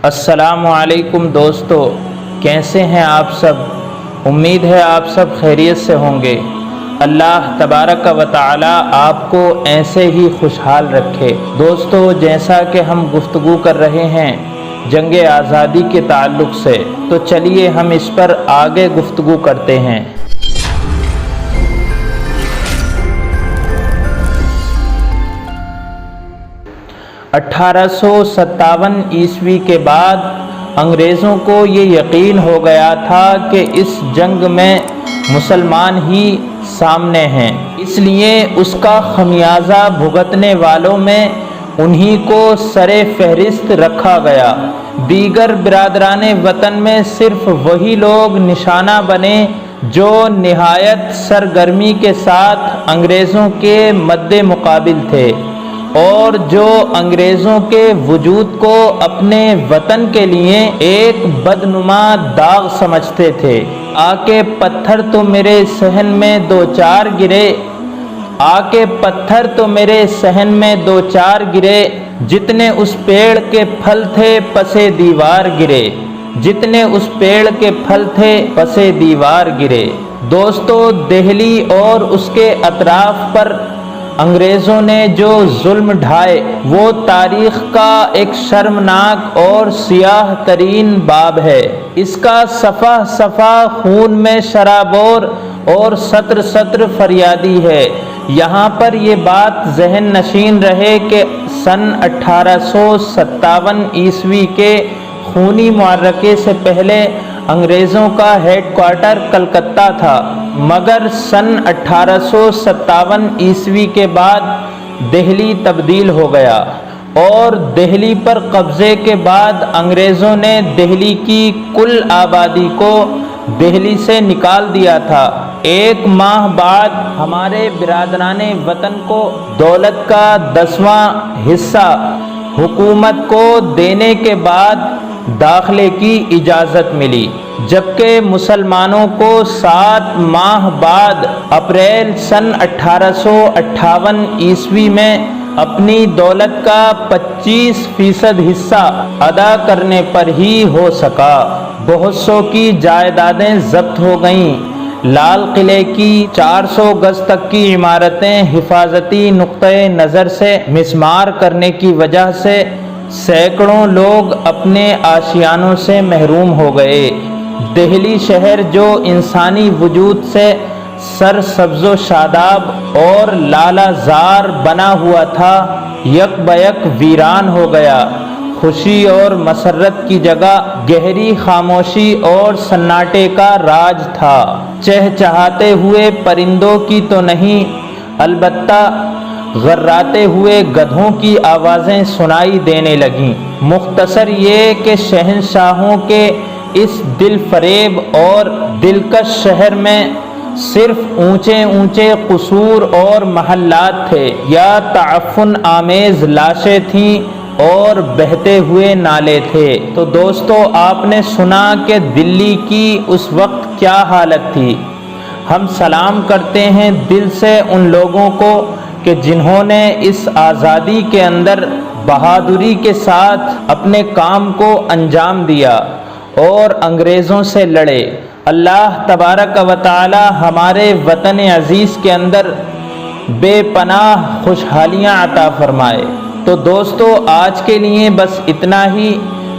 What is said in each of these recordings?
السلام علیکم دوستو، کیسے ہیں آپ سب؟ امید ہے آپ سب خیریت سے ہوں گے۔ اللہ تبارک و تعالی آپ کو ایسے ہی خوشحال رکھے۔ دوستو، جیسا کہ ہم گفتگو کر رہے ہیں جنگ آزادی کے تعلق سے، تو چلیے ہم اس پر آگے گفتگو کرتے ہیں۔ 1857 عیسوی کے بعد انگریزوں کو یہ یقین ہو گیا تھا کہ اس جنگ میں مسلمان ہی سامنے ہیں، اس لیے اس کا خمیازہ بھگتنے والوں میں انہی کو سر فہرست رکھا گیا۔ دیگر برادران وطن میں صرف وہی لوگ نشانہ بنے جو نہایت سرگرمی کے ساتھ انگریزوں کے مد مقابل تھے اور جو انگریزوں کے وجود کو اپنے وطن کے لیے ایک بدنما داغ سمجھتے تھے۔ آ کے پتھر تو میرے صحن میں دو چار گرے، آ کے پتھر تو میرے صحن میں دو چار گرے، جتنے اس پیڑ کے پھل تھے پسے دیوار گرے، جتنے اس پیڑ کے پھل تھے پسے دیوار گرے۔ دوستو، دہلی اور اس کے اطراف پر انگریزوں نے جو ظلم ڈھائے وہ تاریخ کا ایک شرمناک اور سیاہ ترین باب ہے۔ اس کا صفحہ صفحہ خون میں شرابور اور سطر سطر فریادی ہے۔ یہاں پر یہ بات ذہن نشین رہے کہ سن 1857 عیسوی کے خونی معرکے سے پہلے انگریزوں کا ہیڈ کوارٹر کلکتہ تھا، مگر سن 1857 عیسوی کے بعد دہلی تبدیل ہو گیا اور دہلی پر قبضے کے بعد انگریزوں نے دہلی کی کل آبادی کو دہلی سے نکال دیا تھا۔ ایک ماہ بعد ہمارے برادران وطن کو دولت کا 10واں حصہ حکومت کو دینے کے بعد داخلے کی اجازت ملی، جبکہ مسلمانوں کو 7 ماہ بعد اپریل سن 1858 عیسوی میں اپنی دولت کا 25% حصہ ادا کرنے پر ہی ہو سکا۔ بہت سو کی جائیدادیں ضبط ہو گئیں۔ لال قلعے کی 400 گز تک کی عمارتیں حفاظتی نقطۂ نظر سے مسمار کرنے کی وجہ سے سینکڑوں لوگ اپنے آشیانوں سے محروم ہو گئے۔ دہلی شہر جو انسانی وجود سے سرسبز و شاداب اور لالہ زار بنا ہوا تھا، یک بیک ویران ہو گیا۔ خوشی اور مسرت کی جگہ گہری خاموشی اور سناٹے کا راج تھا۔ چہچہاتے ہوئے پرندوں کی تو نہیں، البتہ غراتے ہوئے گدھوں کی آوازیں سنائی دینے لگیں۔ مختصر یہ کہ شہنشاہوں کے اس دل فریب اور دلکش شہر میں صرف اونچے اونچے قصور اور محلات تھے، یا تعفن آمیز لاشیں تھیں اور بہتے ہوئے نالے تھے۔ تو دوستو، آپ نے سنا کہ دلی کی اس وقت کیا حالت تھی۔ ہم سلام کرتے ہیں دل سے ان لوگوں کو کہ جنہوں نے اس آزادی کے اندر بہادری کے ساتھ اپنے کام کو انجام دیا اور انگریزوں سے لڑے۔ اللہ تبارک و تعالی ہمارے وطن عزیز کے اندر بے پناہ خوشحالیاں عطا فرمائے۔ تو دوستو، آج کے لیے بس اتنا ہی۔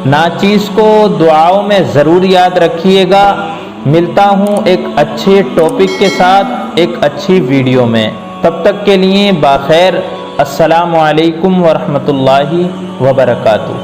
ناچیز کو دعاؤں میں ضرور یاد رکھیے گا۔ ملتا ہوں ایک اچھے ٹاپک کے ساتھ ایک اچھی ویڈیو میں۔ تب تک کے لیے باخیر۔ السلام علیکم ورحمۃ اللہ وبرکاتہ۔